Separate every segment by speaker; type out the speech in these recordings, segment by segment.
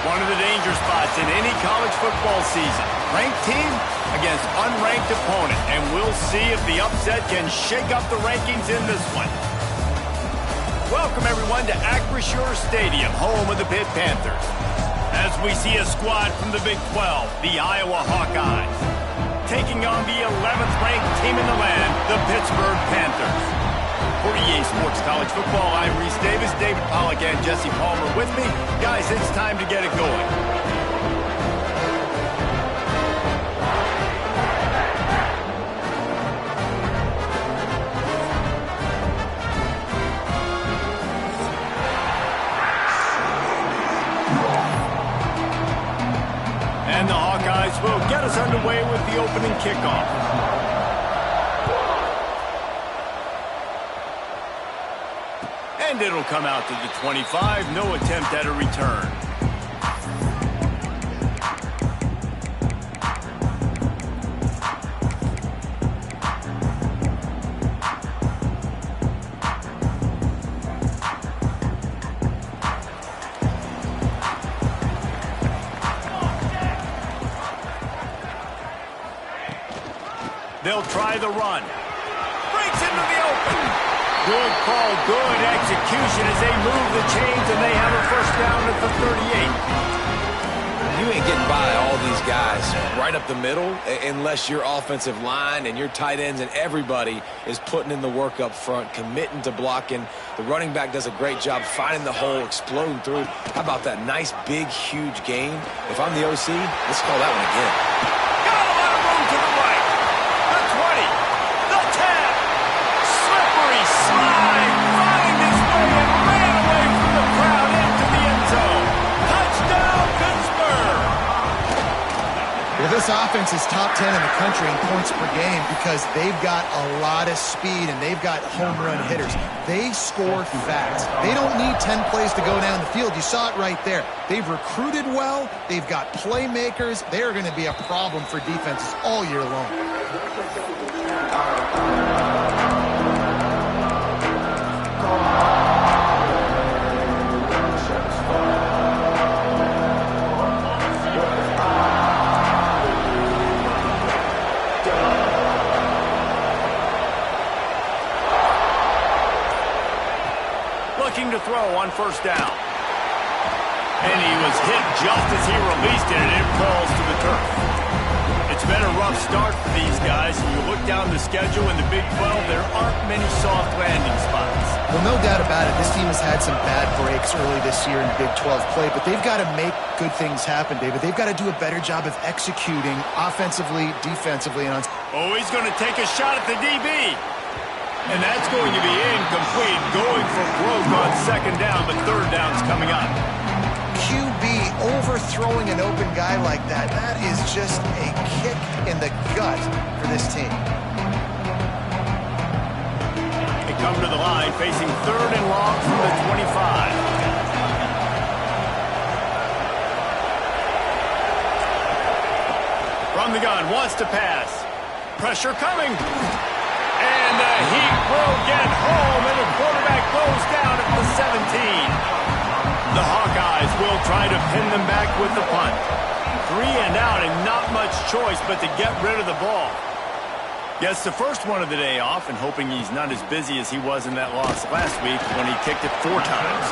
Speaker 1: One of the danger spots in any college football season. Ranked team against unranked opponent. And we'll see if the upset can shake up the rankings in this one. Welcome, everyone, to Acrisure Stadium, home of the Pitt Panthers. As we see a squad from the Big 12, the Iowa Hawkeyes, taking on the 11th ranked team in the land, the Pittsburgh Panthers. For EA Sports College Football, I'm Reese Davis, David Pollack, and Jesse Palmer with me. Guys, it's time to get it going. And the Hawkeyes will get us underway with the opening kickoff. And it'll come out to the 25. No attempt at a return. They'll try the run. Breaks into the open. Good call, good execution as they move the chains, and they have a first down at the 38.
Speaker 2: You ain't getting by all these guys right up the middle unless your offensive line and your tight ends and everybody is putting in the work up front, committing to blocking. The running back does a great job finding the hole, exploding through. How about that nice, big, huge gain? If I'm the OC, let's call that one again.
Speaker 1: Got a lot of room to the right. The 20. The 10. Slippery slide. Finding his way and ran away from the crowd into the end zone. Touchdown, Pittsburgh.
Speaker 3: Well, this offense is top 10 in the country in points per game because they've got a lot of speed and they've got home run hitters. They score fast. They don't need 10 plays to go down the field. You saw it right there. They've recruited well. They've got playmakers. They are going to be a problem for defenses all year long.
Speaker 1: Looking to throw on first down. And he was hit just as he released it, and it falls to the turf. It's been a rough start for these guys. When you look down the schedule in the Big 12, there aren't many soft landing spots.
Speaker 3: Well, no doubt about it. This team has had some bad breaks early this year in Big 12 play, but they've got to make good things happen, David. They've got to do a better job of executing offensively, defensively, and on.
Speaker 1: Oh, he's going to take a shot at the DB. And that's going to be incomplete, going for broke on second down, but third down's coming up.
Speaker 3: QB overthrowing an open guy like that, that is just a kick in the gut for this team.
Speaker 1: They come to the line facing third and long from the 25. From the gun, wants to pass. Pressure coming. And the heat will get home, and the quarterback goes down at the 17. The Hawkeyes will try to pin them back with the punt. 3 and out, and not much choice but to get rid of the ball. Gets the first one of the day off, and hoping he's not as busy as he was in that loss last week when he kicked it 4 times.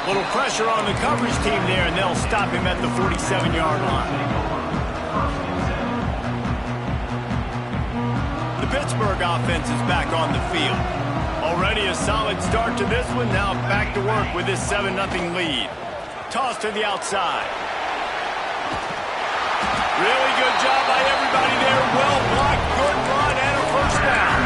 Speaker 1: Little pressure on the coverage team there, and they'll stop him at the 47-yard line. Pittsburgh offense is back on the field. Already a solid start to this one. Now back to work with this 7-0 lead. Toss to the outside. Really good job by everybody there. Well blocked, good run, and a first down.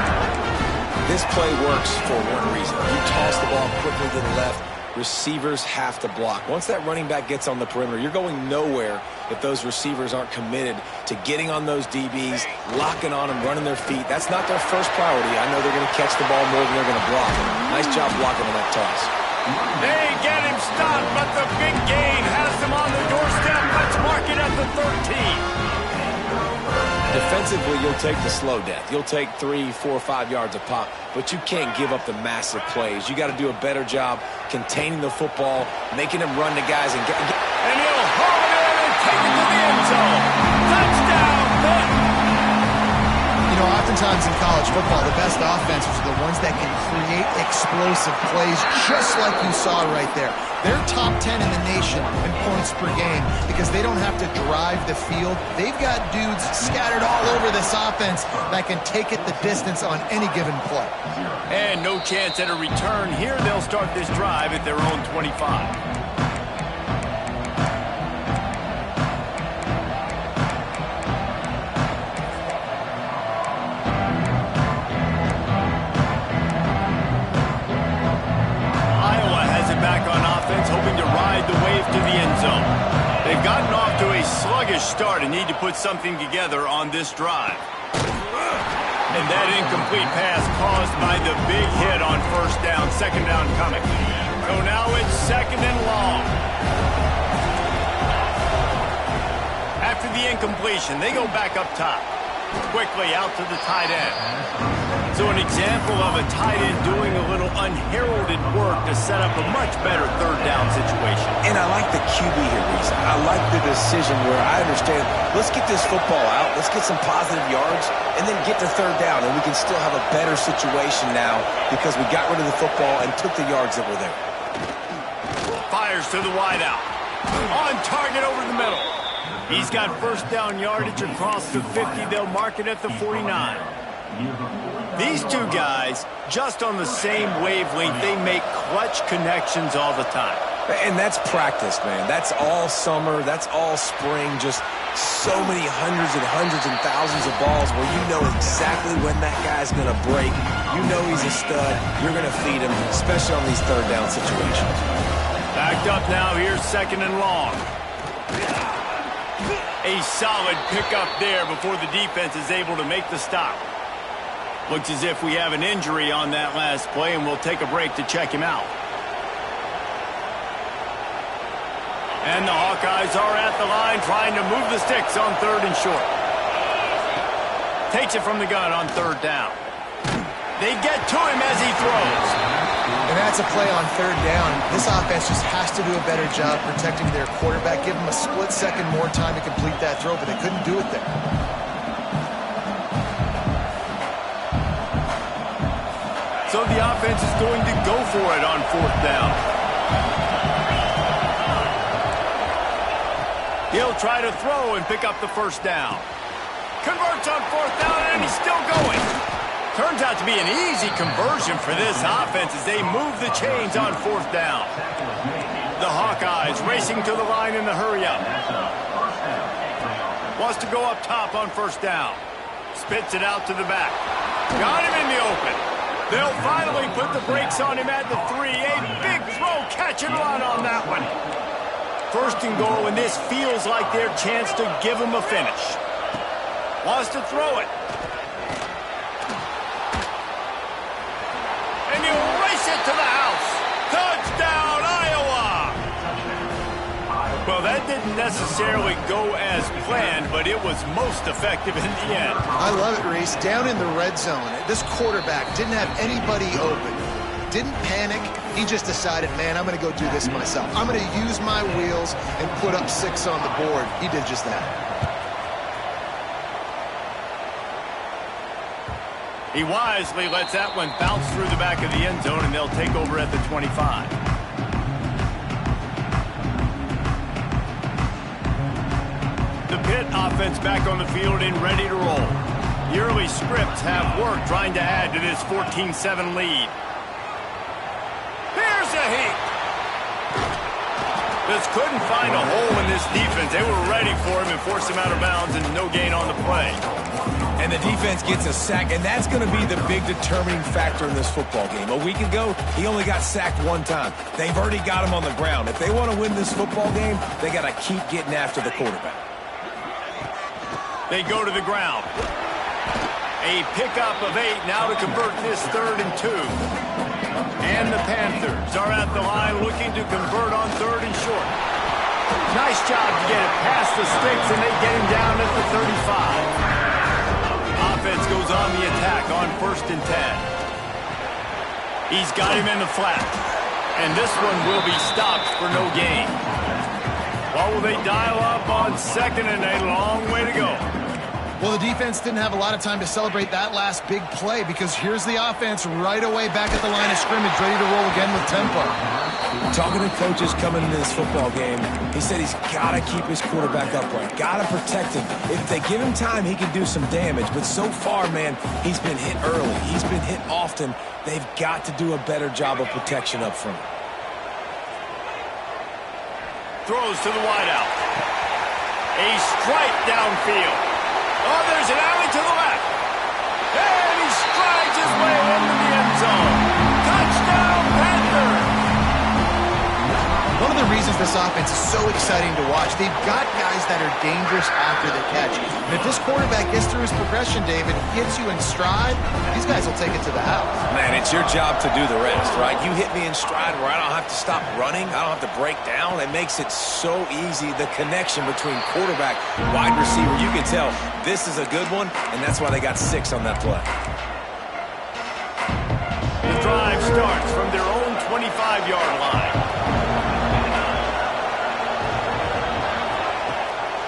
Speaker 2: This play works for one reason. You toss the ball quickly to the left. Receivers have to block. Once that running back gets on the perimeter, you're going nowhere if those receivers aren't committed to getting on those DBs, locking on them, running their feet. That's not their first priority. I know they're going to catch the ball more than they're going to block. Nice job blocking on that toss.
Speaker 1: They get him stopped, but the big gain has them on the doorstep. Let's mark it at the 13.
Speaker 2: Defensively, you'll take the slow death. You'll take 3, 4, 5 yards a pop, but you can't give up the massive plays. You got to do a better job containing the football, making them run to guys and get.
Speaker 1: And he'll haul it in and take it to the end zone. Touchdown, Pitt.
Speaker 3: You know, oftentimes in college football, the best offenses are the ones that can create explosive plays, just like you saw right there. They're top 10 in the nation in points per game because they don't have to drive the field. They've got dudes scattered all over this offense that can take it the distance on any given play.
Speaker 1: And no chance at a return here. They'll start this drive at their own 25. Hoping to ride the wave to the end zone. They've gotten off to a sluggish start and need to put something together on this drive. And that incomplete pass caused by the big hit on first down, second down coming. So now it's second and long. After the incompletion, they go back up top. Quickly out to the tight end. So an example of a tight end doing a little unheralded work to set up a much better third down situation.
Speaker 2: And I like the QB here, Reese. I like the decision where I understand, let's get this football out, let's get some positive yards, and then get to third down, and we can still have a better situation now because we got rid of the football and took the yards that were there.
Speaker 1: Fires to the wideout. On target over the middle. He's got first down yardage across the 50. They'll mark it at the 49. These two guys, just on the same wavelength, they make clutch connections all the time.
Speaker 2: And that's practice, man. That's all summer. That's all spring. Just so many hundreds and thousands of balls where you know exactly when that guy's going to break. You know he's a stud. You're going to feed him, especially on these third down situations.
Speaker 1: Backed up now. Here's second and long. A solid pickup there before the defense is able to make the stop. Looks as if we have an injury on that last play, and we'll take a break to check him out. And the Hawkeyes are at the line trying to move the sticks on third and short. Takes it from the gun on third down. They get to him as he throws.
Speaker 3: And that's a play on third down. This offense just has to do a better job protecting their quarterback. Give them a split second more time to complete that throw, but they couldn't do it there.
Speaker 1: So the offense is going to go for it on fourth down. He'll try to throw and pick up the first down. Converts on fourth down, and he's still going. Turns out to be an easy conversion for this offense as they move the chains on fourth down. The Hawkeyes racing to the line in the hurry-up. Wants to go up top on first down. Spits it out to the back. Got him in the open. They'll finally put the brakes on him at the 3. A big throw, catch and run on that one. First and goal, and this feels like their chance to give him a finish. Wants to throw it. And he'll race it to the house. Touchdown, Iowa! Well, that didn't necessarily go as planned, but it was most effective in the end.
Speaker 3: I love it, Reese. Down in the red zone, this quarterback didn't have anybody open. Didn't panic. He just decided, man, I'm going to go do this myself. I'm going to use my wheels and put up 6 on the board. He did just that.
Speaker 1: He wisely lets that one bounce through the back of the end zone, and they'll take over at the 25. The Pitt offense back on the field and ready to roll. The early scripts have worked trying to add to this 14-7 lead. Here's a heat. Just couldn't find a hole in this defense. They were ready for him and forced him out of bounds, and no gain on the play.
Speaker 2: And the defense gets a sack, and that's going to be the big determining factor in this football game. A week ago, he only got sacked 1 time. They've already got him on the ground. If they want to win this football game, they got to keep getting after the quarterback.
Speaker 1: They go to the ground. A pickup of 8 now to convert this 3rd and 2. And the Panthers are at the line looking to convert on 3rd and short. Nice job to get it past the sticks, and they get him down at the 35. Offense goes on the attack on 1st and 10. He's got him in the flat. And this one will be stopped for no gain. What will they dial up on 2nd and a long way to go?
Speaker 3: Well, the defense didn't have a lot of time to celebrate that last big play because here's the offense right away back at the line of scrimmage, ready to roll again with tempo.
Speaker 2: Talking to coaches coming into this football game, he said he's got to keep his quarterback upright, got to protect him. If they give him time, he can do some damage. But so far, man, he's been hit early. He's been hit often. They've got to do a better job of protection up front.
Speaker 1: Throws to the wideout. A strike downfield. Oh, there's an alley to the left. And he strides his way into the end zone. Touchdown, Panthers!
Speaker 3: One of the reasons this this offense is so exciting to watch. They've got guys that are dangerous after the catch. And if this quarterback gets through his progression, David, gets you in stride, these guys will take it to the house.
Speaker 2: Man, it's your job to do the rest, right? You hit me in stride where I don't have to stop running. I don't have to break down. It makes it so easy, the connection between quarterback, wide receiver. You can tell this is a good one, and that's why they got 6 on that play.
Speaker 1: The drive starts from their own 25-yard line.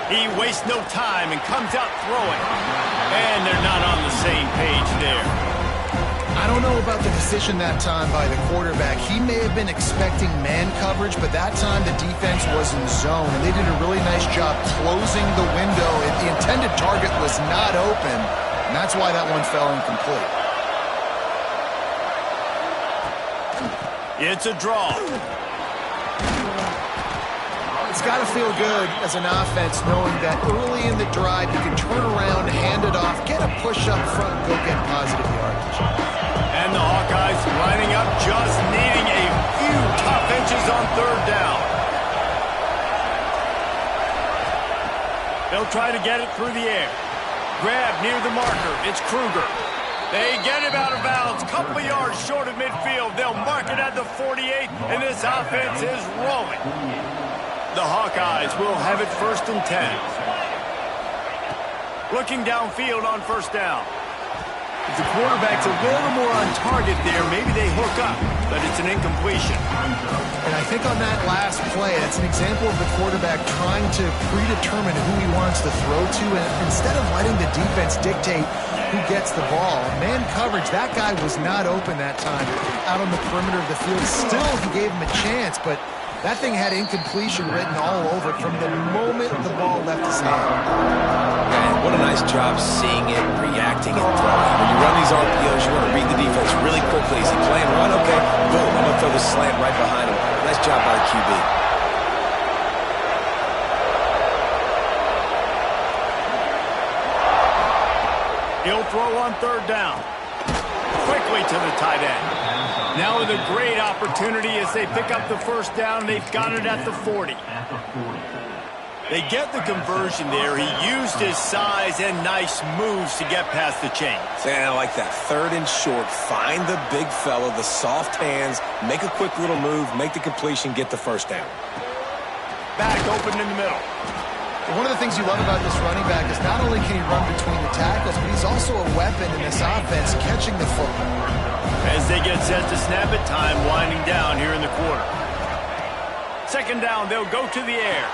Speaker 1: He wastes no time and comes out throwing. And they're not on the same page there.
Speaker 3: I don't know about the decision that time by the quarterback. He may have been expecting man coverage, but that time the defense was in zone, and they did a really nice job closing the window. The intended target was not open, and that's why that one fell incomplete.
Speaker 1: It's a draw.
Speaker 3: It's got to feel good as an offense knowing that early in the drive you can turn around, hand it off, get a push up front, and go get positive yardage.
Speaker 1: And the Hawkeyes lining up, just needing a few tough inches on third down. They'll try to get it through the air. Grab near the marker. It's Kruger. They get him out of bounds. Couple of yards short of midfield. They'll mark it at the 48, and this offense is rolling. The Hawkeyes will have it 1st and 10. Looking downfield on 1st down. If the quarterback's a little more on target there, maybe they hook up, but it's an incompletion.
Speaker 3: And I think on that last play, that's an example of the quarterback trying to predetermine who he wants to throw to, and instead of letting the defense dictate who gets the ball. Man coverage, that guy was not open that time out on the perimeter of the field. Still, he gave him a chance, but that thing had incompletion written all over it from the moment the ball left his hand.
Speaker 2: Man, what a nice job seeing it, reacting, and throwing. When you run these RPOs, you want to read the defense really quickly. Is he playing run? Okay, boom, I'm going to throw the slant right behind him. Nice job by the QB.
Speaker 1: He'll throw on 3rd down. Quickly to the tight end. Now with a great opportunity as they pick up the 1st down. They've got it at the 40. They get the conversion there. He used his size and nice moves to get past the chains.
Speaker 2: Yeah, I like that. 3rd and short. Find the big fella, the soft hands, make a quick little move, make the completion, get the 1st down.
Speaker 1: Back open in the middle.
Speaker 3: One of the things you love about this running back is not only can he run between the tackles, but he's also a weapon in this offense, catching the football.
Speaker 1: As they get set to snap it, time winding down here in the quarter. 2nd down, they'll go to the air.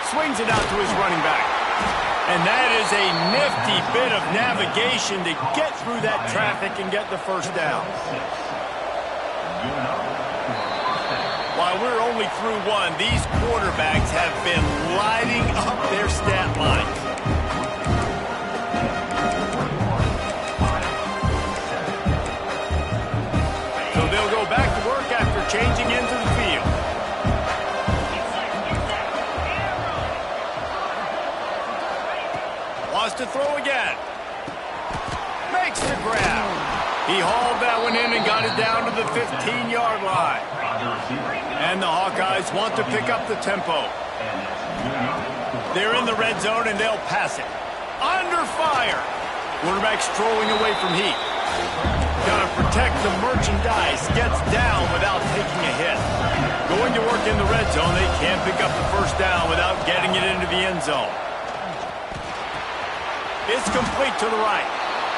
Speaker 1: Swings it out to his running back. And that is a nifty bit of navigation to get through that traffic and get the 1st down. While we're only through one, these quarterbacks have been lighting up their stat line. So they'll go back to work after changing into the field. Wants to throw again. Makes the grab. He hauled that one in and got it down to the 15-yard line. And the Hawkeyes want to pick up the tempo. They're in the red zone, and they'll pass it. Under fire. Quarterback strolling away from heat. Got to protect the merchandise. Gets down without taking a hit. Going to work in the red zone. They can't pick up the 1st down without getting it into the end zone. It's complete to the right.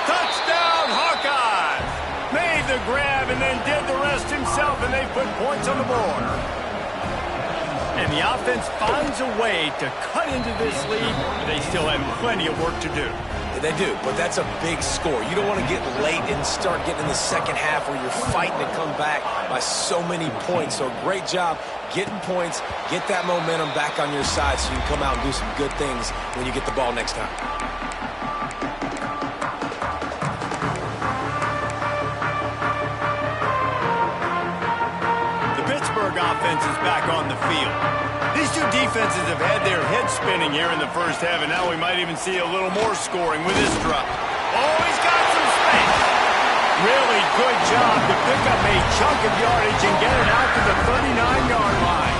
Speaker 1: Touchdown, Hawkeyes! Made the grab and then did the rest himself, and they put points on the board. And the offense finds a way to cut into this lead. They still have plenty of work to do.
Speaker 2: They do, but that's a big score. You don't want to get late and start getting in the 2nd half where you're fighting to come back by so many points. So great job getting points, get that momentum back on your side so you can come out and do some good things when you get the ball next time.
Speaker 1: Offense is back on the field. These two defenses have had their heads spinning here in the 1st half, and now we might even see a little more scoring with this drop. Oh, he's got some space. Really good job to pick up a chunk of yardage and get it out to the 39-yard line.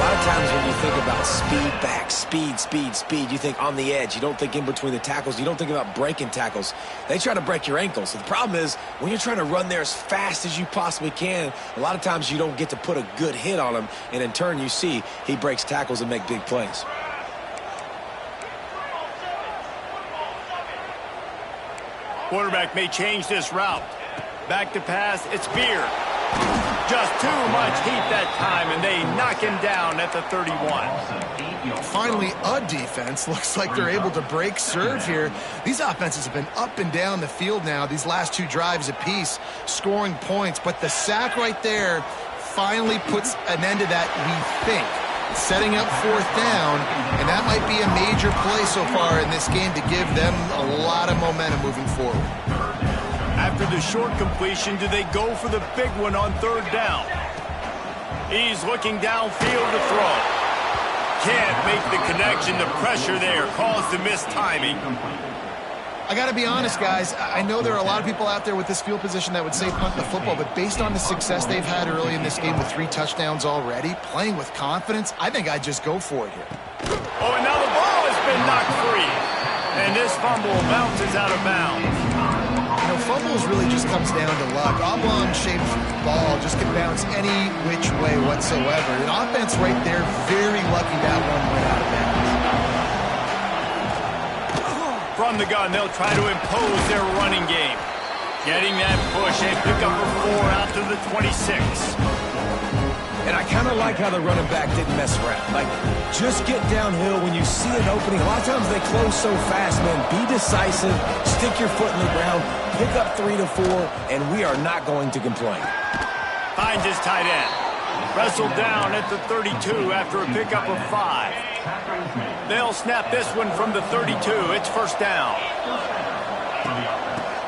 Speaker 2: lot of times when you think about speed back, speed, you think on the edge. You don't think in between the tackles. You don't think about breaking tackles. They try to break your ankles. So the problem is when you're trying to run there as fast as you possibly can, a lot of times you don't get to put a good hit on him, and in turn you see he breaks tackles and make big plays.
Speaker 1: Quarterback may change this route. Back to pass, it's Beard. Just too much heat that time, and they knock him down at the 31.
Speaker 3: Finally, a defense. Looks like they're able to break serve here. These offenses have been up and down the field now, these last two drives apiece, scoring points. But the sack right there finally puts an end to that, we think. Setting up fourth down, and that might be a major play so far in this game to give them a lot of momentum moving forward.
Speaker 1: After the short completion, do they go for the big one on third down? He's looking downfield to throw. Can't make the connection. The pressure there caused the missed timing.
Speaker 3: I got to be honest, guys. I know there are a lot of people out there with this field position that would say punt the football, but based on the success they've had early in this game with 3 touchdowns already, playing with confidence, I think I'd just go for it here.
Speaker 1: Oh, and now the ball has been knocked free. And this fumble bounces out of bounds.
Speaker 3: You know, fumbles really just comes down to luck. Oblong-shaped ball just can bounce any which way whatsoever. An offense right there, very lucky that one went out of bounds.
Speaker 1: From the gun, they'll try to impose their running game. Getting that push and pick up a 4 out to the 26.
Speaker 2: And I kind of like how the running back didn't mess around. Like, just get downhill when you see an opening. A lot of times they close so fast, man. Be decisive, stick your foot in the ground, pick up 3 to 4, and we are not going to complain.
Speaker 1: Finds his tight end. Wrestled down at the 32 after a pickup of 5. They'll snap this one from the 32. It's first down.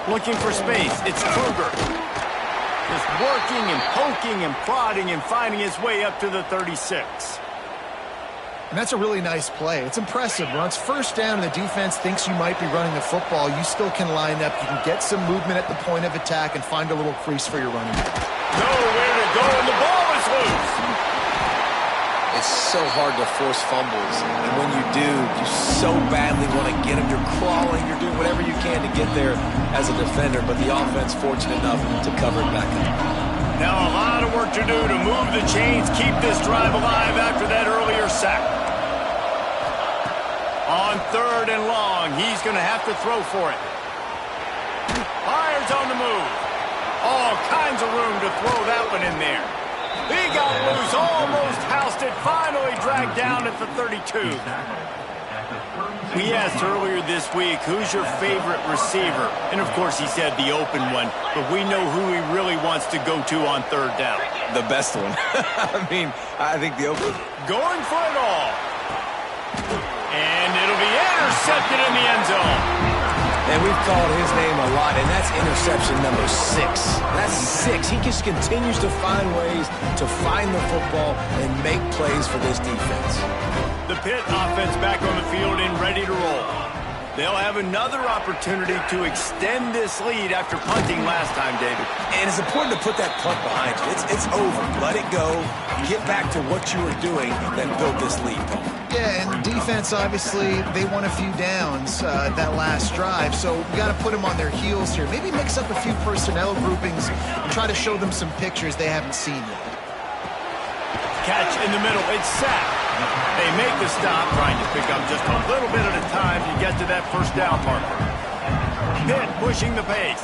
Speaker 1: Looking for space. It's Kruger. Just working and poking and prodding and finding his way up to the 36.
Speaker 3: And that's a really nice play. It's impressive. When it's first down and the defense thinks you might be running the football, you still can line up. You can get some movement at the point of attack and find a little crease for your running back.
Speaker 1: Nowhere to go, and the ball is loose.
Speaker 2: It's so hard to force fumbles, and when you do, you so badly want to get them. You're crawling, you're doing whatever you can to get there as a defender, but the offense fortunate enough to cover it back up.
Speaker 1: Now a lot of work to do to move the chains, keep this drive alive after that earlier sack. On third and long, he's going to have to throw for it. Fires on the move. All kinds of room to throw that one in there. He got loose, almost housed it, finally dragged down at the 32. We asked earlier this week, who's your favorite receiver? And of course he said the open one, but we know who he really wants to go to on third down.
Speaker 2: The best one. I think the open.
Speaker 1: Going for it all. And it'll be intercepted in the end zone.
Speaker 2: And we've called his name a lot, and that's interception number 6. That's 6. He just continues to find ways to find the football and make plays for this defense.
Speaker 1: The Pitt offense back on the field and ready to roll. They'll have another opportunity to extend this lead after punting last time, David.
Speaker 2: And it's important to put that punt behind you. It's over. Let it go. Get back to what you were doing that built this lead, Paul.
Speaker 3: Yeah, and defense, obviously, they won a few downs that last drive, so we got to put them on their heels here. Maybe mix up a few personnel groupings and try to show them some pictures they haven't seen yet.
Speaker 1: Catch in the middle. It's sacked. They make the stop, trying to pick up just a little bit at a time to get to that first down marker. Pitt pushing the pace.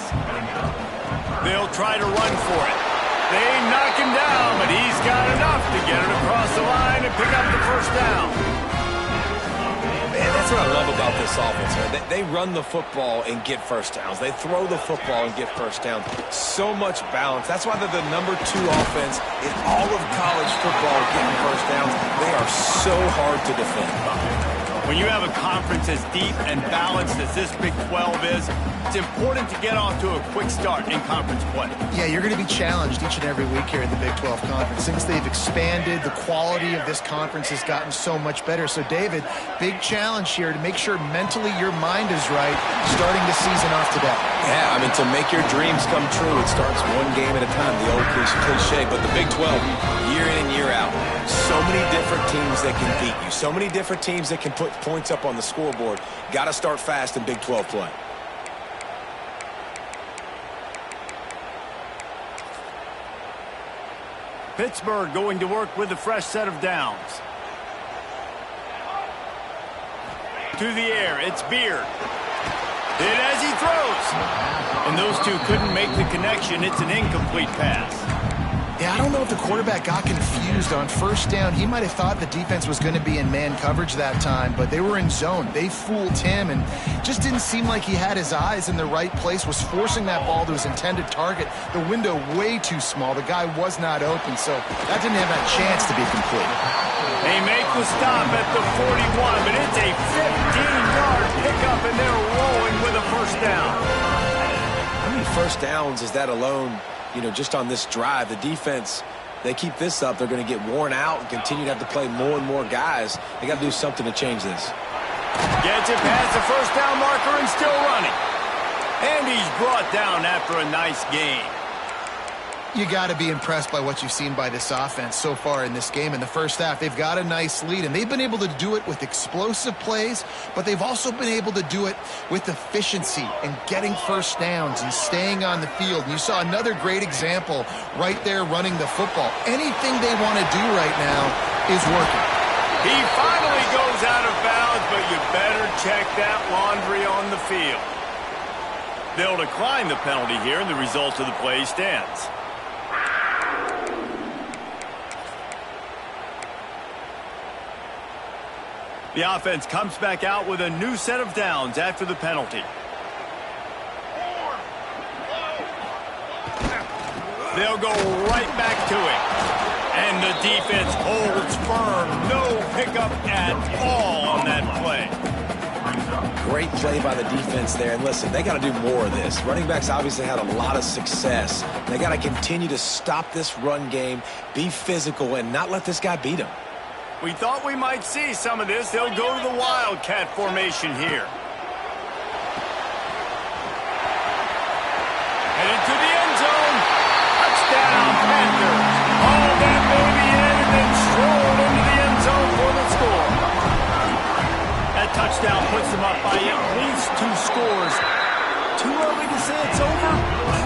Speaker 1: They'll try to run for it. They knock him down, but he's got enough to get it across the line and pick up the first down.
Speaker 2: Man, that's what I love about this offense. Man. They run the football and get first downs. They throw the football and get first downs. So much balance. That's why they're the number 2 offense in all of college football getting first downs. They are so hard to defend.
Speaker 1: When you have a conference as deep and balanced as this Big 12 is, it's important to get off to a quick start in conference play.
Speaker 3: Yeah, you're going to be challenged each and every week here in the Big 12 Conference. Since they've expanded, the quality of this conference has gotten so much better. So, David, big challenge here to make sure mentally your mind is right starting the season off today.
Speaker 2: Yeah, I mean, to make your dreams come true, it starts one game at a time, the old cliche, but the Big 12, year in and year out, So many different teams that can beat you. So many different teams that can put points up on the scoreboard. Got to start fast in Big 12 play.
Speaker 1: Pittsburgh going to work with a fresh set of downs. To the air, it's Beard. Hit as he throws. And those two couldn't make the connection. It's an incomplete pass.
Speaker 3: Yeah, I don't know if the quarterback got confused on first down. He might have thought the defense was going to be in man coverage that time, but they were in zone. They fooled him and just didn't seem like he had his eyes in the right place, was forcing that ball to his intended target. The window way too small. The guy was not open, so that didn't have a chance to be complete.
Speaker 1: They make the stop at the 41, but it's a 15-yard pickup, and they're rolling with a first down.
Speaker 2: How many first downs is that alone? You know, just on this drive, the defense, they keep this up, they're going to get worn out and continue to have to play more and more guys. They got to do something to change this.
Speaker 1: Gets it past the first down marker and still running. And he's brought down after a nice gain.
Speaker 3: You got to be impressed by what you've seen by this offense so far in this game. In the first half, they've got a nice lead, and they've been able to do it with explosive plays, but they've also been able to do it with efficiency and getting first downs and staying on the field. And you saw another great example right there running the football. Anything they want to do right now is working.
Speaker 1: He finally goes out of bounds, but you better check that laundry on the field. They'll decline the penalty here, and the result of the play stands. The offense comes back out with a new set of downs after the penalty. They'll go right back to it. And the defense holds firm. No pickup at all on that play.
Speaker 2: Great play by the defense there. And listen, they got to do more of this. Running backs obviously had a lot of success. They got to continue to stop this run game, be physical, and not let this guy beat them.
Speaker 1: We thought we might see some of this. They'll go to the Wildcat formation here. Headed to the end zone. Touchdown, Panthers. All that baby in and then strolled into the end zone for the score. That touchdown puts them up by at least 2 scores. Too early to say it's over?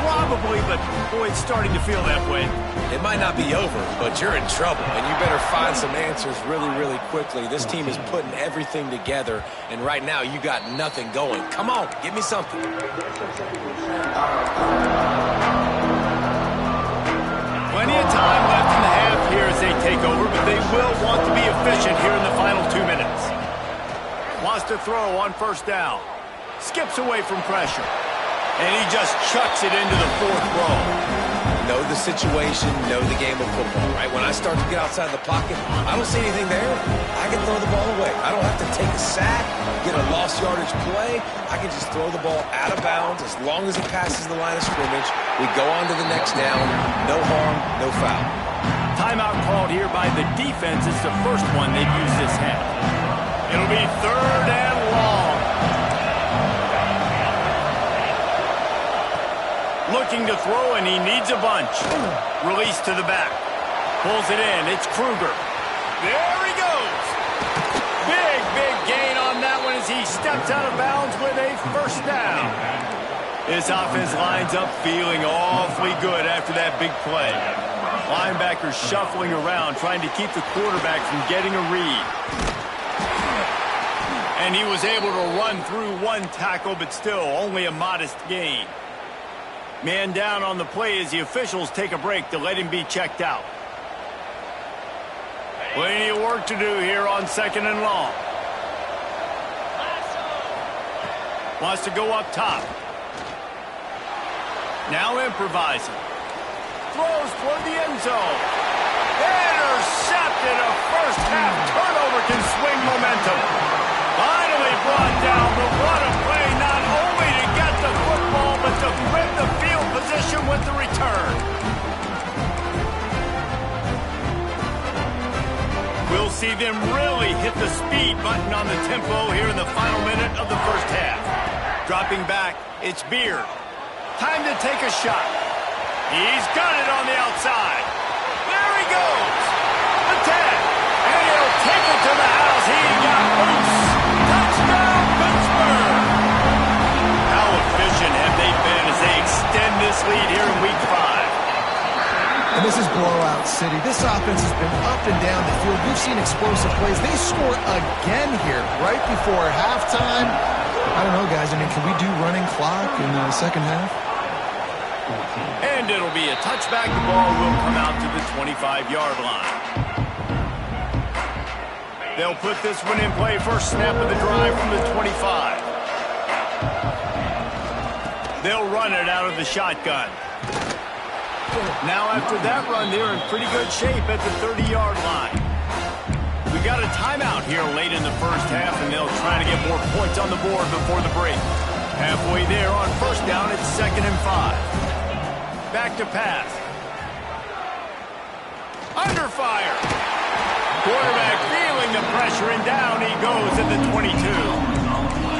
Speaker 1: Probably, but boy, it's starting to feel that way.
Speaker 2: It might not be over, but you're in trouble, and you better find some answers really, really quickly. This team is putting everything together, and right now you got nothing going. Come on, give me something.
Speaker 1: Plenty of time left in the half here as they take over, but they will want to be efficient here in the final 2 minutes. Wants to throw on first down. Skips away from pressure. And he just chucks it into the 4th row.
Speaker 2: Know the situation, know the game of football, right? When I start to get outside the pocket, I don't see anything there. I can throw the ball away. I don't have to take a sack, get a lost yardage play. I can just throw the ball out of bounds as long as it passes the line of scrimmage. We go on to the next down. No harm, no foul.
Speaker 1: Timeout called here by the defense. It's the first one they've used this half. It'll be 3rd and long. Looking to throw, and he needs a bunch. Release to the back. Pulls it in. It's Kruger. There he goes. Big gain on that one as he steps out of bounds with a first down. This offense lines up feeling awfully good after that big play. Linebackers shuffling around, trying to keep the quarterback from getting a read. And he was able to run through 1 tackle, but still only a modest gain. Man down on the play as the officials take a break to let him be checked out. Plenty of work to do here on 2nd and long. Wants to go up top. Now improvising. Throws toward the end zone. Intercepted. A first half turnover can swing momentum. Finally brought down, but what a play, not only to get the football, but to flip the field position with the return. We'll see them really hit the speed button on the tempo here in the final minute of the first half. Dropping back, it's Beard. Time to take a shot. He's got it on the outside. There he goes. The 10. take it to the house. He got loose. Touchdown, Pittsburgh. How efficient have they been as they extend this lead here in Week 5?
Speaker 3: And this is blowout city. This offense has been up and down the field. We've seen explosive plays. They score again here right before halftime. I don't know, guys. I mean, can we do running clock in the second half?
Speaker 1: And it'll be a touchback. The ball will come out to the 25-yard line. They'll put this one in play. First snap of the drive from the 25. They'll run it out of the shotgun. Now after that run, they're in pretty good shape at the 30-yard line. We got a timeout here late in the first half, and they'll try to get more points on the board before the break. Halfway there on first down, it's 2nd and 5. Back to pass. Under fire. Quarterback feeling the pressure, and down he goes at the 22.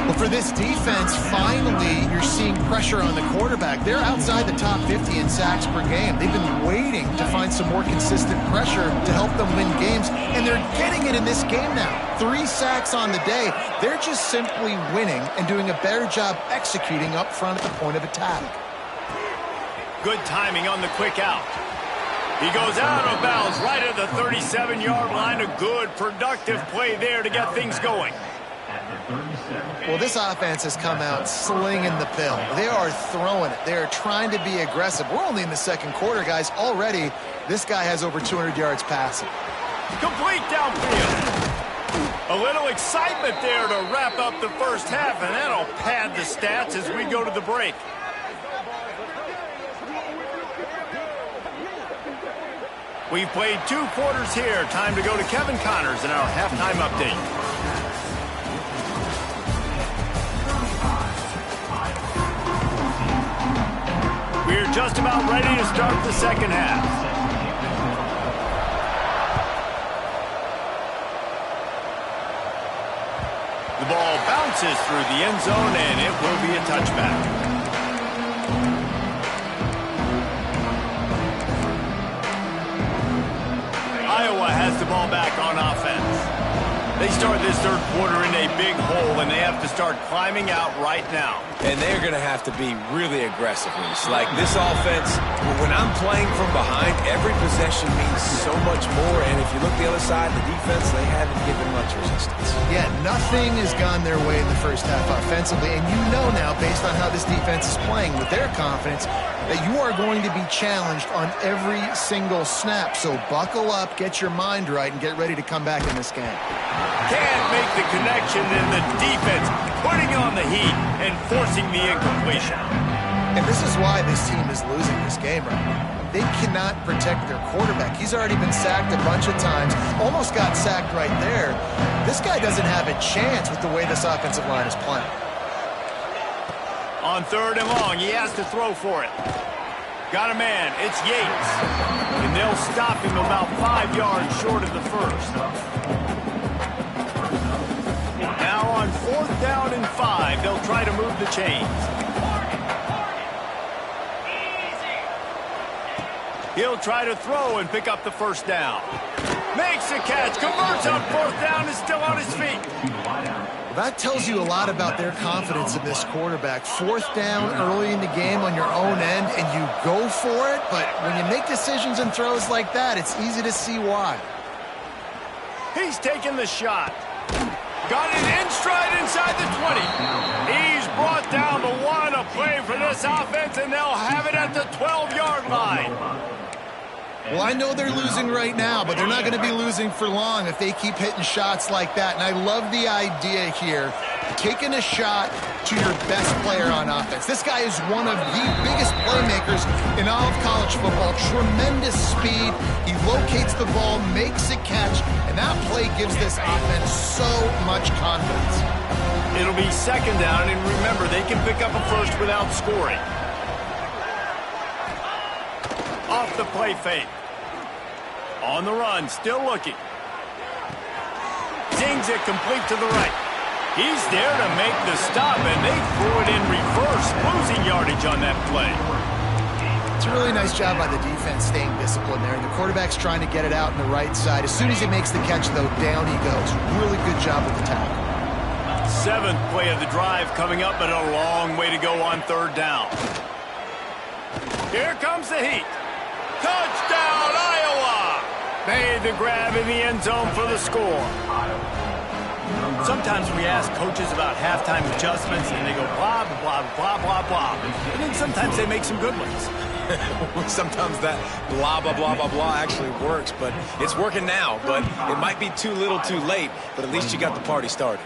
Speaker 3: Well, for this defense, finally, you're seeing pressure on the quarterback. They're outside the top 50 in sacks per game. They've been waiting to find some more consistent pressure to help them win games, and they're getting it in this game now. 3 sacks on the day. They're just simply winning and doing a better job executing up front at the point of attack.
Speaker 1: Good timing on the quick out. He goes out of bounds right at the 37-yard line. A good, productive play there to get things going.
Speaker 3: Well, this offense has come out slinging the pill. They are throwing it. They are trying to be aggressive. We're only in the second quarter, guys. Already, this guy has over 200 yards passing.
Speaker 1: Complete downfield. A little excitement there to wrap up the first half, and that'll pad the stats as we go to the break. We've played 2 quarters here. Time to go to Kevin Connors in our halftime update. We're just about ready to start the second half. The ball bounces through the end zone, and it will be a touchback. Iowa has the ball back on offense. They start this third quarter in a big hole, and they have to start climbing out right now.
Speaker 2: And they're going to have to be really aggressive. Like this offense, when I'm playing from behind, every possession means so much more. And if you look the other side, the defense, they haven't given much resistance.
Speaker 3: Yeah, nothing has gone their way in the first half offensively. And you know now, based on how this defense is playing with their confidence, that you are going to be challenged on every single snap. So buckle up, get your mind right, and get ready to come back in this game.
Speaker 1: Can't make the connection, and the defense putting on the heat and forcing the incompletion.
Speaker 3: And this is why this team is losing this game right now. They cannot protect their quarterback. He's already been sacked a bunch of times, almost got sacked right there. This guy doesn't have a chance with the way this offensive line is playing.
Speaker 1: On 3rd and long, he has to throw for it. Got a man, it's Yates. And they'll stop him about 5 yards short of the first. Now on 4th down and 5, they'll try to move the chains. He'll try to throw and pick up the first down. Makes a catch, converts on 4th down, is still on his feet.
Speaker 3: That tells you a lot about their confidence in this quarterback. 4th down early in the game on your own end, and you go for it, but when you make decisions and throws like that, it's easy to see why.
Speaker 1: He's taking the shot. Got it in stride inside the 20. He's brought down, but what a play for this offense, and they'll have it at the 12-yard line.
Speaker 3: Well, I know they're losing right now, but they're not going to be losing for long if they keep hitting shots like that. And I love the idea here, taking a shot to your best player on offense. This guy is one of the biggest playmakers in all of college football. Tremendous speed. He locates the ball, makes a catch, and that play gives this offense so much confidence.
Speaker 1: It'll be 2nd down, and remember, they can pick up a first without scoring. Off the play fake. On the run, still looking. Zings it complete to the right. He's there to make the stop, and they threw it in reverse, losing yardage on that play.
Speaker 3: It's a really nice job by the defense staying disciplined there. And the quarterback's trying to get it out on the right side. As soon as he makes the catch, though, down he goes. Really good job with the tackle.
Speaker 1: 7th play of the drive coming up, but a long way to go on 3rd down. Here comes the heat. Touchdown, Iowa! Made the grab in the end zone for the score. Sometimes we ask coaches about halftime adjustments, and they go blah, blah, blah, blah, blah. And then sometimes they make some good ones.
Speaker 2: Sometimes that blah, blah, blah, blah, blah actually works, but it's working now. But it might be too little too late, but at least you got the party started.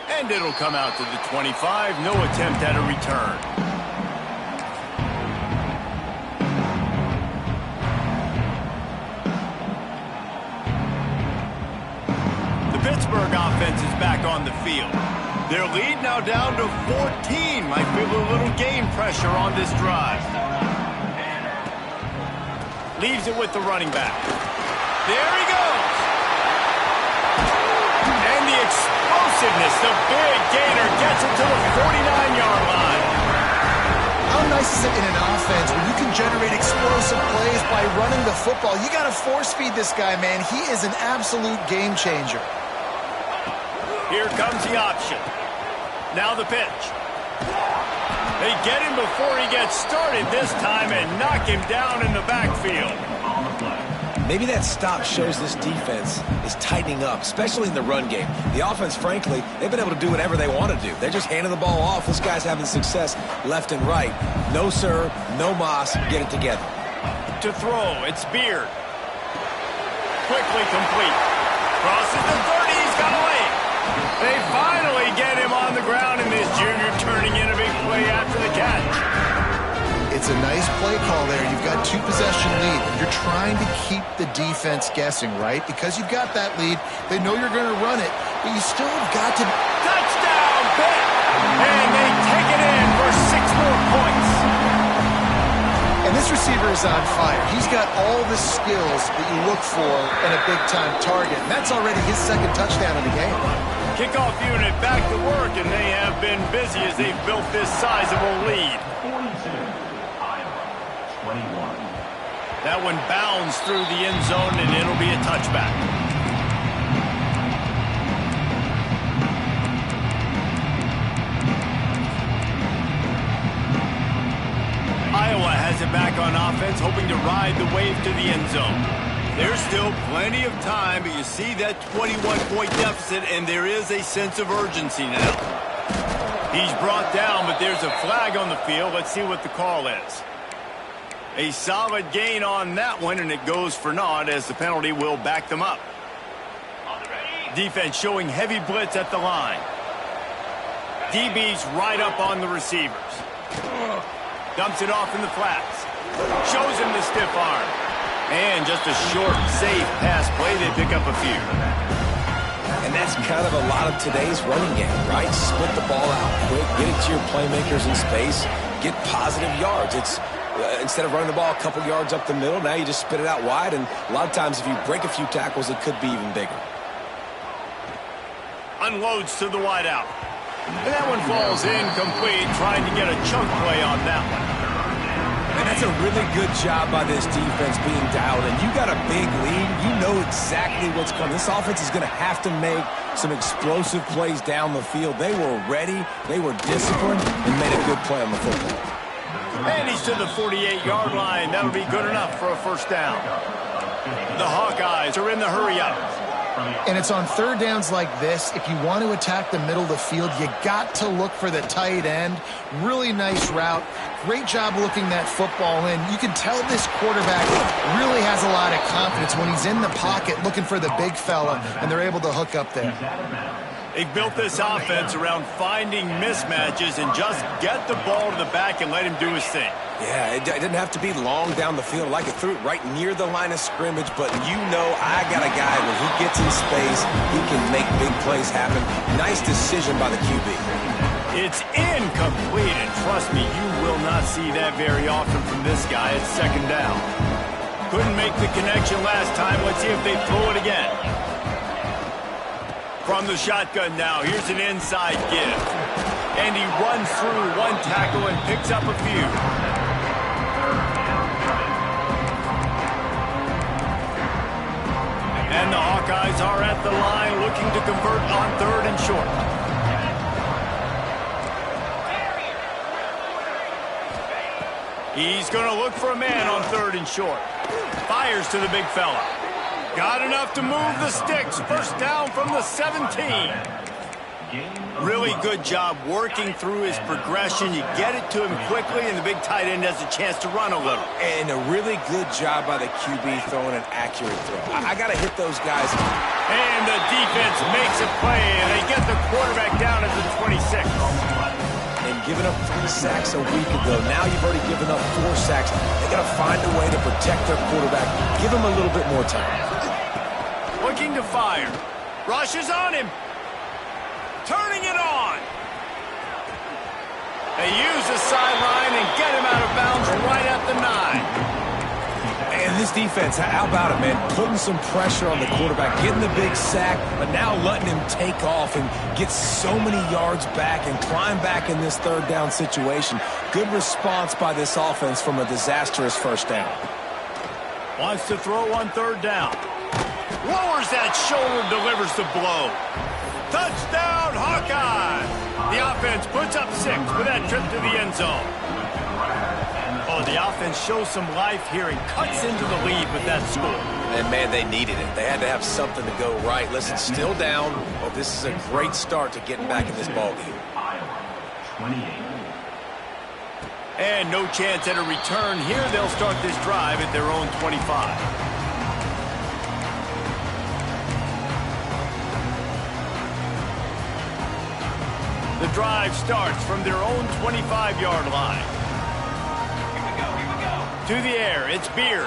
Speaker 1: And it'll come out to the 25. No attempt at a return. Pittsburgh offense is back on the field. Their lead now down to 14. Might feel a little game pressure on this drive. Leaves it with the running back. There he goes. And the explosiveness, the big gainer gets it to the 49-yard line.
Speaker 3: How nice is it in an offense when you can generate explosive plays by running the football? You got to force feed this guy, man. He is an absolute game changer.
Speaker 1: Here comes the option. Now the pitch. They get him before he gets started this time and knock him down in the backfield.
Speaker 2: Maybe that stop shows this defense is tightening up, especially in the run game. The offense, frankly, they've been able to do whatever they want to do. They're just handing the ball off. This guy's having success left and right. No, sir, no mas. Get it together.
Speaker 1: To throw, it's Beard. Quickly complete. Crosses the 30. He's got a lane. They finally get him on the ground, and this junior turning in a big play after the catch.
Speaker 3: It's a nice play call there. You've got 2-possession lead. You're trying to keep the defense guessing, right? Because you've got that lead. They know you're going to run it, but you still have got to...
Speaker 1: Touchdown, Pitt! And they take it in for 6 more points.
Speaker 3: And this receiver is on fire. He's got all the skills that you look for in a big-time target. And that's already his 2nd touchdown of the game.
Speaker 1: Kickoff unit back to work, and they have been busy as they've built this sizable lead.
Speaker 4: 42, Iowa, 21.
Speaker 1: That one bounds through the end zone, and it'll be a touchback. Iowa has it back on offense, hoping to ride the wave to the end zone. There's still plenty of time, but you see that 21-point deficit, and there is a sense of urgency now. He's brought down, but there's a flag on the field. Let's see what the call is. A solid gain on that one, and it goes for naught as the penalty will back them up. Defense showing heavy blitz at the line. DB's right up on the receivers. Dumps it off in the flats. Shows him the stiff arm. And just a short, safe pass play. They pick up a few.
Speaker 2: And that's kind of a lot of today's running game, right? Split the ball out quick, get it to your playmakers in space, get positive yards. It's instead of running the ball a couple yards up the middle, now you just spit it out wide, and a lot of times if you break a few tackles, it could be even bigger.
Speaker 1: Unloads to the wideout. And that one falls incomplete, trying to get a chunk play on that one.
Speaker 2: And that's a really good job by this defense being dialed in. You got a big lead. You know exactly what's coming. This offense is going to have to make some explosive plays down the field. They were ready, they were disciplined, and made a good play on the football.
Speaker 1: And he's to the 48-yard line. That'll be good enough for a 1st down. The Hawkeyes are in the hurry-up.
Speaker 3: And it's on 3rd downs like this. If you want to attack the middle of the field, you got to look for the tight end. Really nice route. Great job looking that football in. You can tell this quarterback really has a lot of confidence when he's in the pocket looking for the big fella, and they're able to hook up there.
Speaker 1: They've built this offense around finding mismatches and just get the ball to the back and let him do his thing.
Speaker 2: Yeah, it didn't have to be long down the field. Like it threw it right near the line of scrimmage, but you know I got a guy when he gets in space, he can make big plays happen. Nice decision by the QB.
Speaker 1: It's incomplete, and trust me, you will not see that very often from this guy. It's 2nd down. Couldn't make the connection last time. Let's see if they throw it again. From the shotgun now, here's an inside give. And he runs through one tackle and picks up a few. at the line, looking to convert on 3rd and short. He's going to look for a man on 3rd and short. Fires to the big fella. Got enough to move the sticks. First down from the 17. Really good job working through his progression. You get it to him quickly, and the big tight end has a chance to run a little.
Speaker 2: And a really good job by the QB throwing an accurate throw. I got to hit those guys.
Speaker 1: And the defense makes a play, and they get the quarterback down at the 26.
Speaker 2: And giving up 3 sacks a week ago. Now you've already given up 4 sacks. They got to find a way to protect their quarterback. Give him a little bit more time.
Speaker 1: Looking to fire. Rushes on him. Turning it on. They use the sideline and get him out of bounds right at the 9.
Speaker 2: And this defense, how about it, man? Putting some pressure on the quarterback, getting the big sack, but now letting him take off and get so many yards back and climb back in this 3rd down situation. Good response by this offense from a disastrous first down.
Speaker 1: Wants to throw on 3rd down. Lowers that shoulder, delivers the blow. Touchdown, Hawkeye! The offense puts up 6 for that trip to the end zone. Oh, the offense shows some life here and cuts into the lead with that score.
Speaker 2: And, man, they needed it. They had to have something to go right. Listen, still down. Oh, this is a great start to getting back in this ballgame.
Speaker 4: 28.
Speaker 1: And no chance at a return here. They'll start this drive at their own 25. The drive starts from their own 25-yard line. Here we go. To the air, it's Beard.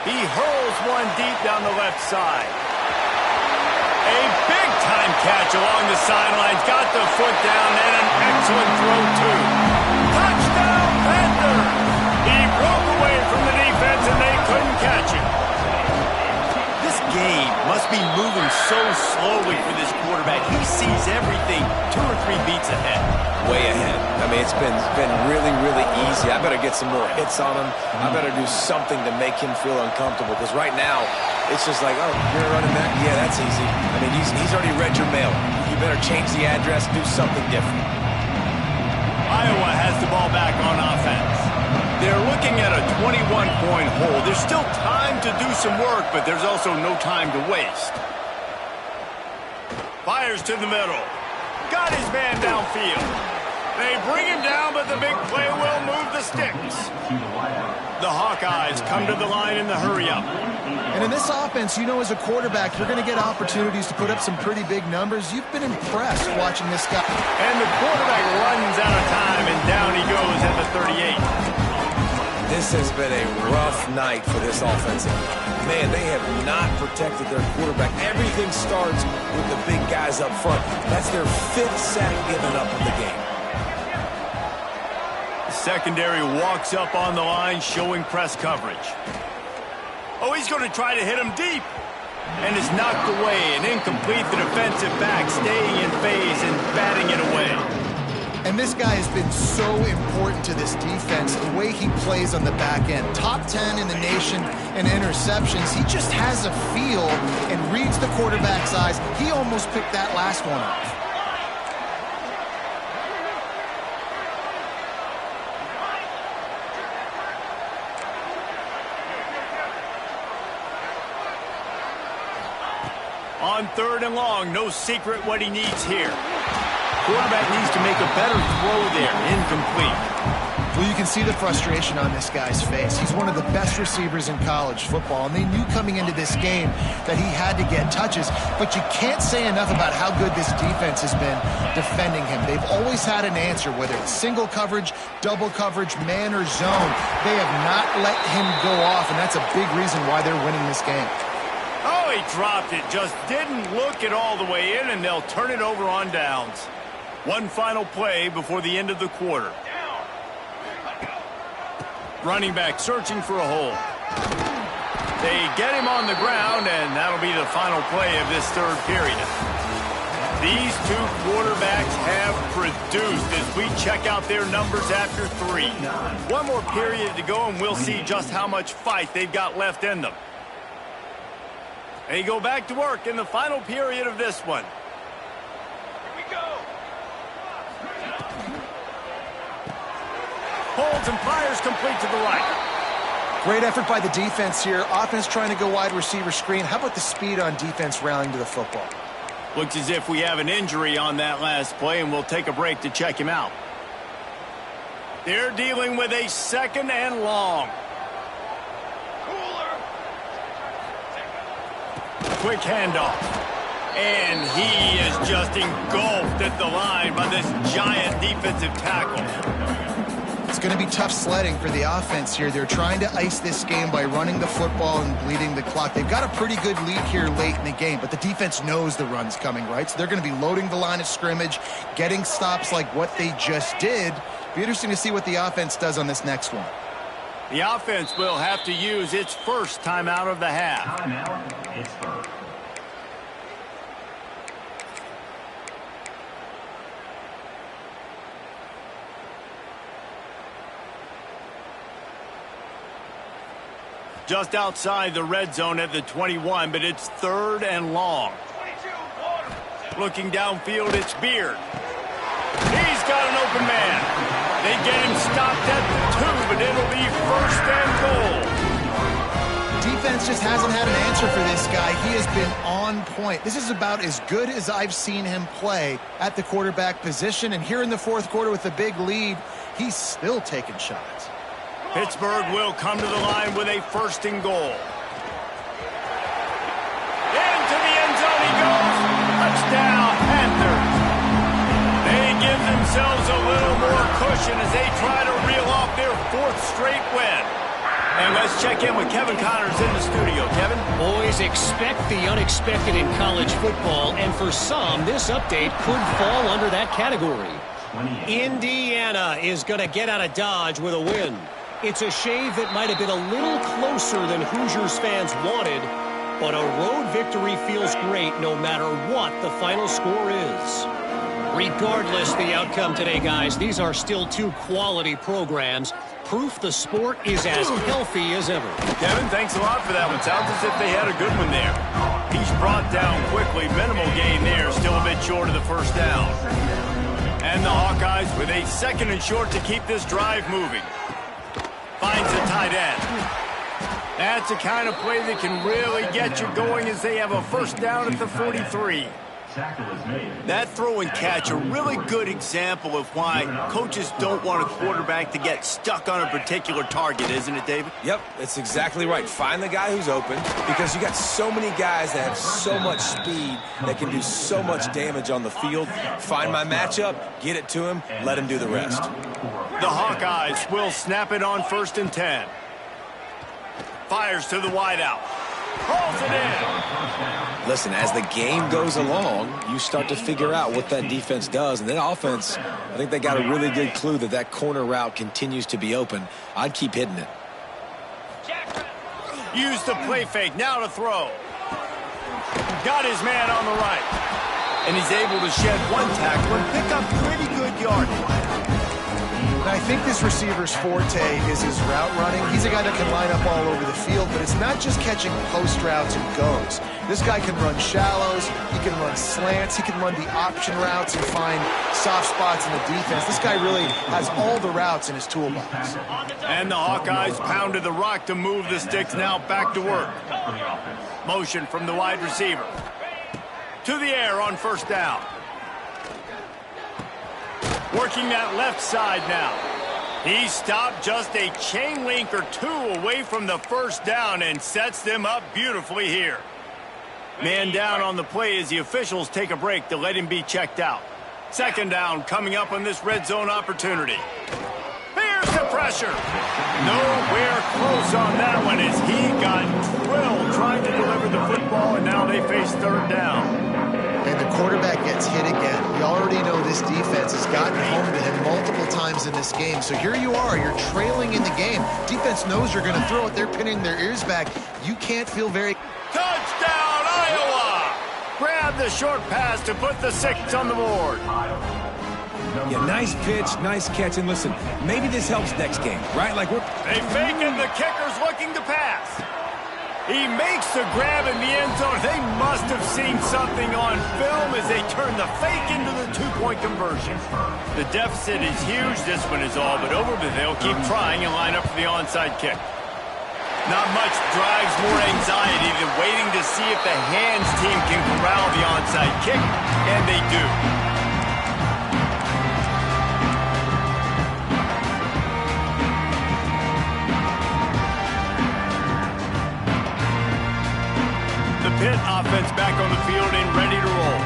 Speaker 1: He hurls one deep down the left side. A big-time catch along the sidelines. Got the foot down and an excellent throw, too. Touchdown, Panthers! He broke away from the defense and they couldn't catch him. This game must be moving so slowly for this quarterback. He sees everything 2 or 3 beats ahead.
Speaker 2: Way ahead. I mean, it's been really, really easy. I better get some more hits on him. I better do something to make him feel uncomfortable, because right now it's just like, oh, you're running that? Yeah, that's easy. I mean, he's already read your mail. You better change the address, do something different.
Speaker 1: Iowa has the ball back on offense. They're looking at a 21-point hole. There's still time to do some work, but there's also no time to waste. Fires to the middle. Got his man downfield. They bring him down, but the big play will move the sticks. The Hawkeyes come to the line in the hurry-up.
Speaker 3: And in this offense, you know, as a quarterback, you're going to get opportunities to put up some pretty big numbers. You've been impressed watching this guy.
Speaker 1: And the quarterback runs out of time, and down he goes at the 38.
Speaker 2: This has been a rough night for this offensive line. Man, they have not protected their quarterback. Everything starts with the big guys up front. That's their 5th sack given up in the game.
Speaker 1: The secondary walks up on the line, showing press coverage. Oh, he's going to try to hit him deep. And is knocked away and incomplete. The defensive back staying in phase and batting it away.
Speaker 3: And this guy has been so important to this defense, the way he plays on the back end. Top 10 in the nation in interceptions. He just has a feel and reads the quarterback's eyes. He almost picked that last one off.
Speaker 1: On 3rd and long, no secret what he needs here. Quarterback needs to make a better throw there. Incomplete.
Speaker 3: Well, you can see the frustration on this guy's face. He's one of the best receivers in college football, and they knew coming into this game that he had to get touches, but you can't say enough about how good this defense has been defending him. They've always had an answer, whether it's single coverage, double coverage, man or zone. They have not let him go off, and that's a big reason why they're winning this game.
Speaker 1: Oh, he dropped it. Just didn't look it all the way in, and they'll turn it over on downs. One final play before the end of the quarter. Running back searching for a hole. They get him on the ground, and that'll be the final play of this 3rd period. These 2 quarterbacks have produced as we check out their numbers after 3. One more period to go, and we'll see just how much fight they've got left in them. They go back to work in the final period of this one.
Speaker 5: Here we go.
Speaker 1: Holds and fires complete to the right.
Speaker 3: Great effort by the defense here. Offense trying to go wide receiver screen. How about the speed on defense rallying to the football?
Speaker 1: Looks as if we have an injury on that last play, and we'll take a break to check him out. They're dealing with a 2nd and long. Quick handoff. And he is just engulfed at the line by this giant defensive tackle.
Speaker 3: It's going to be tough sledding for the offense here. They're trying to ice this game by running the football and bleeding the clock. They've got a pretty good lead here late in the game, but the defense knows the run's coming, right? So they're going to be loading the line of scrimmage, getting stops like what they just did. Be interesting to see what the offense does on this next one.
Speaker 1: The offense will have to use its first timeout of the half.
Speaker 4: Timeout, Pittsburgh.
Speaker 1: Just outside the red zone at the 21, but it's 3rd and long. Looking downfield, it's Beard. He's got an open man. They get him stopped at the 2, but it'll be 1st and goal.
Speaker 3: Defense just hasn't had an answer for this guy. He has been on point. This is about as good as I've seen him play at the quarterback position. And here in the 4th quarter with a big lead, he's still taking shots.
Speaker 1: Pittsburgh will come to the line with a 1st and goal. Into the end zone he goes. Touchdown, Panthers. They give themselves a little more cushion as they try to reel off their 4th straight win. And let's check in with Kevin Connors in the studio. Kevin?
Speaker 6: Boys, expect the unexpected in college football, and for some, this update could fall under that category. Indiana is going to get out of Dodge with a win. It's a shave that might have been a little closer than Hoosiers fans wanted, but a road victory feels great no matter what the final score is. Regardless the outcome today, guys, these are still 2 quality programs. Proof the sport is as healthy as ever.
Speaker 1: Kevin, thanks a lot for that one. Sounds as if they had a good one there. He's brought down quickly. Minimal gain there. Still a bit short of the 1st down. And the Hawkeyes with a 2nd and short to keep this drive moving. Finds a tight end. That's the kind of play that can really get you going as they have a 1st down at the 43. That throw and catch, a really good example of why coaches don't want a quarterback to get stuck on a particular target, isn't it, David?
Speaker 2: Yep, that's exactly right. Find the guy who's open, because you got so many guys that have so much speed that can do so much damage on the field. Find my matchup, get it to him, let him do the rest.
Speaker 1: The Hawkeyes will snap it on 1st and 10. Fires to the wideout. Pulls it in.
Speaker 2: Listen, as the game goes along, you start to figure out what that defense does. And then offense, I think they got a really good clue that that corner route continues to be open. I'd keep hitting it.
Speaker 1: Use the play fake. Now to throw. Got his man on the right. And he's able to shed 1 tackle and pick up pretty good yardage.
Speaker 3: I think this receiver's forte is his route running. He's a guy that can line up all over the field, but it's not just catching post routes and goes. This guy can run shallows, he can run slants, he can run the option routes and find soft spots in the defense. This guy really has all the routes in his toolbox.
Speaker 1: And the Hawkeyes pounded the rock to move the sticks, now back to work. Motion from the wide receiver. To the air on 1st down. Working that left side now. He stopped just a chain link or 2 away from the 1st down and sets them up beautifully here. Man down on the play as the officials take a break to let him be checked out. 2nd down coming up on this red zone opportunity. Here's the pressure. Nowhere close on that one as he got drilled trying to deliver the football, and now they face 3rd down.
Speaker 3: And the quarterback gets hit again. We already know this defense has gotten home to him multiple times in this game. So here you are, you're trailing in the game. Defense knows you're going to throw it. They're pinning their ears back. You can't feel very...
Speaker 1: Touchdown, Iowa! Grab the short pass to put the 6 on the board.
Speaker 2: Yeah, nice pitch, nice catch. And listen, maybe this helps next game, right? Like
Speaker 1: They fake it, the kicker's looking to pass. He makes the grab in the end zone. They must have seen something on film as they turn the fake into the two-point conversion. The deficit is huge. This one is all but over, but they'll keep trying and line up for the onside kick. Not much drives more anxiety than waiting to see if the hands team can corral the onside kick, and they do. The Pitt offense back on the field and ready to roll.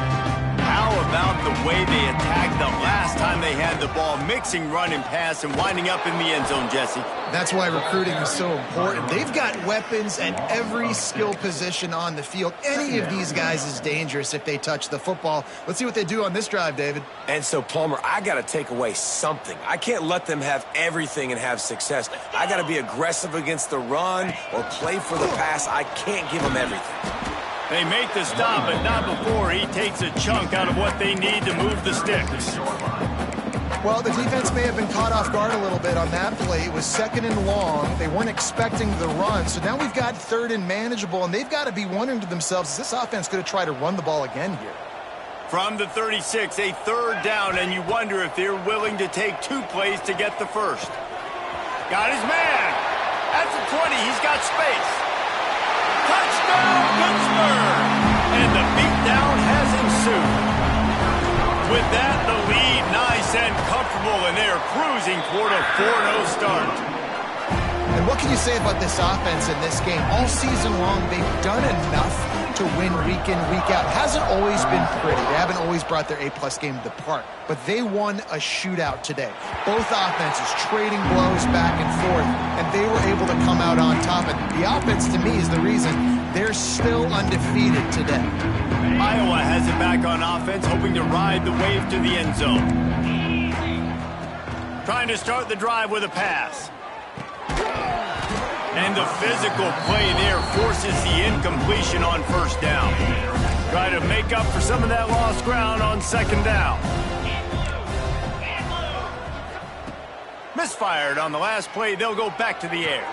Speaker 1: How about the way they attacked the last time they had the ball, mixing run and pass and winding up in the end zone, Jesse?
Speaker 3: That's why recruiting is so important. They've got weapons at every skill position on the field. Any of these guys is dangerous if they touch the football. Let's see what they do on this drive, David.
Speaker 2: And so, Palmer, I got to take away something. I can't let them have everything and have success. I got to be aggressive against the run or play for the pass. I can't give them everything.
Speaker 1: They make the stop, but not before he takes a chunk out of what they need to move the sticks.
Speaker 3: Well, the defense may have been caught off guard a little bit on that play. It was 2nd and long. They weren't expecting the run. So now we've got 3rd and manageable, and they've got to be wondering to themselves, is this offense going to try to run the ball again here?
Speaker 1: From the 36, a 3rd down, and you wonder if they're willing to take 2 plays to get the first. Got his man. That's the 20. He's got space. Touchdown, Pittsburgh! And the beatdown has ensued. With that, the lead nice and comfortable, and they're cruising toward a 4-0 start.
Speaker 3: And what can you say about this offense in this game? All season long, they've done enough to win week in, week out. It hasn't always been pretty. They haven't always brought their A-plus game to the park. But they won a shootout today. Both offenses trading blows back and forth, and they were able to come out on top. And the offense, to me, is the reason they're still undefeated today.
Speaker 1: Iowa has it back on offense, hoping to ride the wave to the end zone. Trying to start the drive with a pass. And the physical play there forces the incompletion on 1st down. Try to make up for some of that lost ground on 2nd down. Misfired on the last play. They'll go back to the air.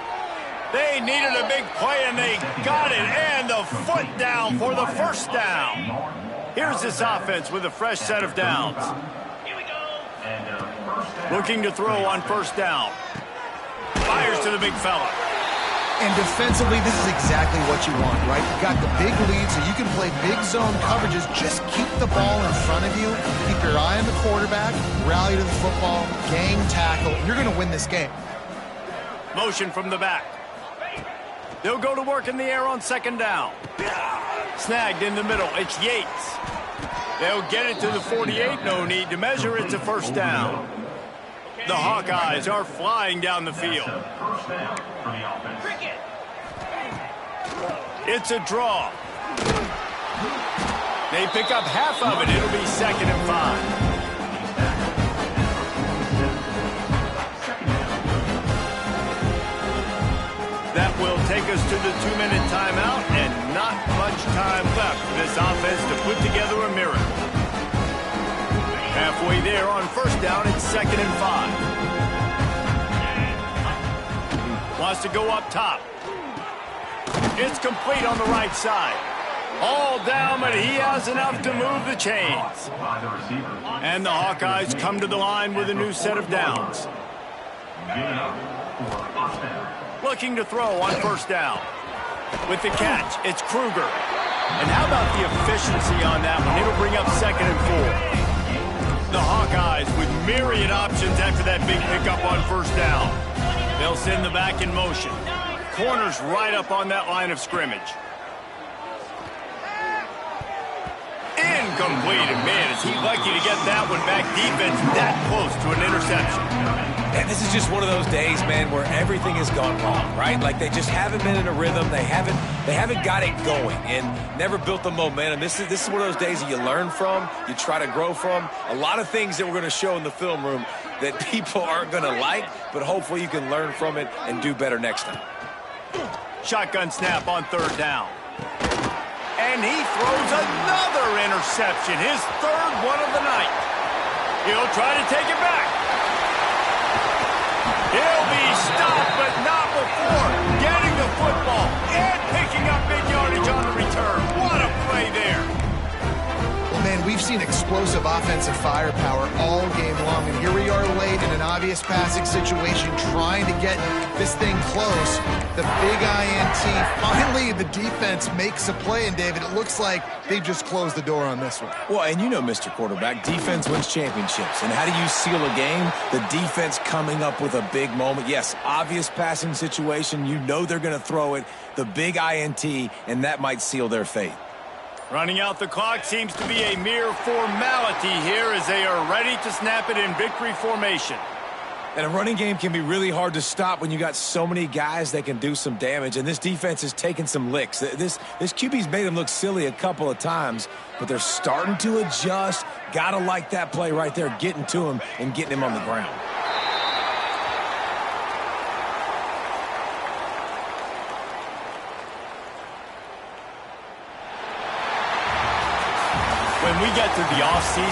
Speaker 1: They needed a big play, and they got it. And the foot down for the 1st down. Here's this offense with a fresh set of downs. Looking to throw on 1st down. Fires to the big fella.
Speaker 3: And defensively, this is exactly what you want, right? You've got the big lead, so you can play big zone coverages. Just keep the ball in front of you. Keep your eye on the quarterback. Rally to the football. Gang tackle. You're going to win this game.
Speaker 1: Motion from the back. They'll go to work in the air on 2nd down. Snagged in the middle. It's Yates. They'll get it to the 48. No need to measure. It's a 1st down. The Hawkeyes are flying down the field. It's a draw. They pick up half of it. It'll be 2nd and 5. That will take us to the 2-minute timeout, and not much time left for this offense to put together a miracle. Halfway there on 1st down, it's 2nd and 5. Wants to go up top. It's complete on the right side. All down, but he has enough to move the chains. And the Hawkeyes come to the line with a new set of downs. Looking to throw on 1st down. With the catch, it's Kruger. And how about the efficiency on that one? It'll bring up 2nd and 4. The Hawkeyes with myriad options after that big pickup on 1st down. They'll send the back in motion. Corners right up on that line of scrimmage. Incomplete. And man, is he lucky to get that one back. Defense that close to an interception.
Speaker 2: And this is just one of those days, man, where everything has gone wrong, right? Like they just haven't been in a rhythm. They haven't got it going and never built the momentum. This is one of those days that you learn from, you try to grow from. A lot of things that we're going to show in the film room that people aren't going to like, but hopefully you can learn from it and do better next time.
Speaker 1: Shotgun snap on 3rd down. And he throws another interception, his 3rd one of the night. He'll try to take it back. He'll be stopped, but not before getting the football and picking
Speaker 3: seen explosive offensive firepower all game long, and here we are late in an obvious passing situation trying to get this thing close. The big INT. Finally, the defense makes a play, and David, it looks like they just closed the door on this one.
Speaker 2: Well, and you know, Mr. Quarterback, defense wins championships. And how do you seal a game? The defense coming up with a big moment. Yes, obvious passing situation. You know they're going to throw it. The big INT, and that might seal their fate.
Speaker 1: Running out the clock seems to be a mere formality here as they are ready to snap it in victory formation.
Speaker 2: And a running game can be really hard to stop when you got so many guys that can do some damage. And this defense has taken some licks. This QB's made them look silly a couple of times, but they're starting to adjust. Gotta like that play right there, getting to him and getting him on the ground.
Speaker 1: When we get to the offseason,